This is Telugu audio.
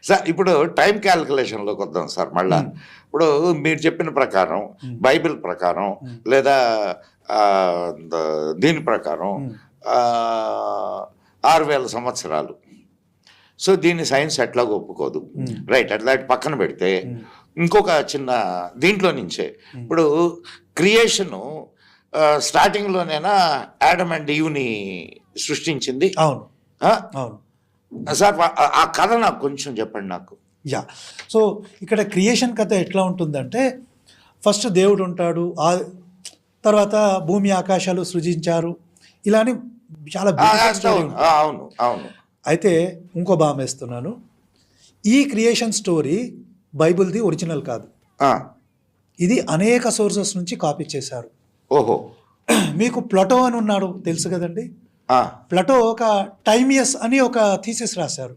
సార్ ఇప్పుడు టైం క్యాలిక్యులేషన్లోకి వద్దాం సార్ మళ్ళా. ఇప్పుడు మీరు చెప్పిన ప్రకారం బైబిల్ ప్రకారం లేదా దీని ప్రకారం 6000 సంవత్సరాలు. సో దీన్ని సైన్స్ ఎట్లాగో ఒప్పుకోదు, రైట్? అట్లా పక్కన పెడితే ఇంకొక చిన్న దీంట్లో నుంచే ఇప్పుడు క్రియేషను స్టార్టింగ్లోనేనా యాడమ్ అండ్ ఈవ్ని సృష్టించింది? అవును అవును సార్ ఆ కథ నాకు కొంచెం చెప్పండి నాకు. యా, సో ఇక్కడ క్రియేషన్ కథ ఎట్లా ఉంటుందంటే, ఫస్ట్ దేవుడు ఉంటాడు, ఆ తర్వాత భూమి ఆకాశాలు సృజించారు, ఇలాని చాలా అవును అవును. అయితే ఇంకో బామ్ వేస్తున్నాను, ఈ క్రియేషన్ స్టోరీ బైబిల్ది ఒరిజినల్ కాదు, ఇది అనేక సోర్సెస్ నుంచి కాపీ చేశారు. ఓహో. మీకు ప్లటో అని ఉన్నాడు తెలుసు కదండి. ప్లటో ఒక టైమియస్ అని ఒక థీసిస్ రాశారు.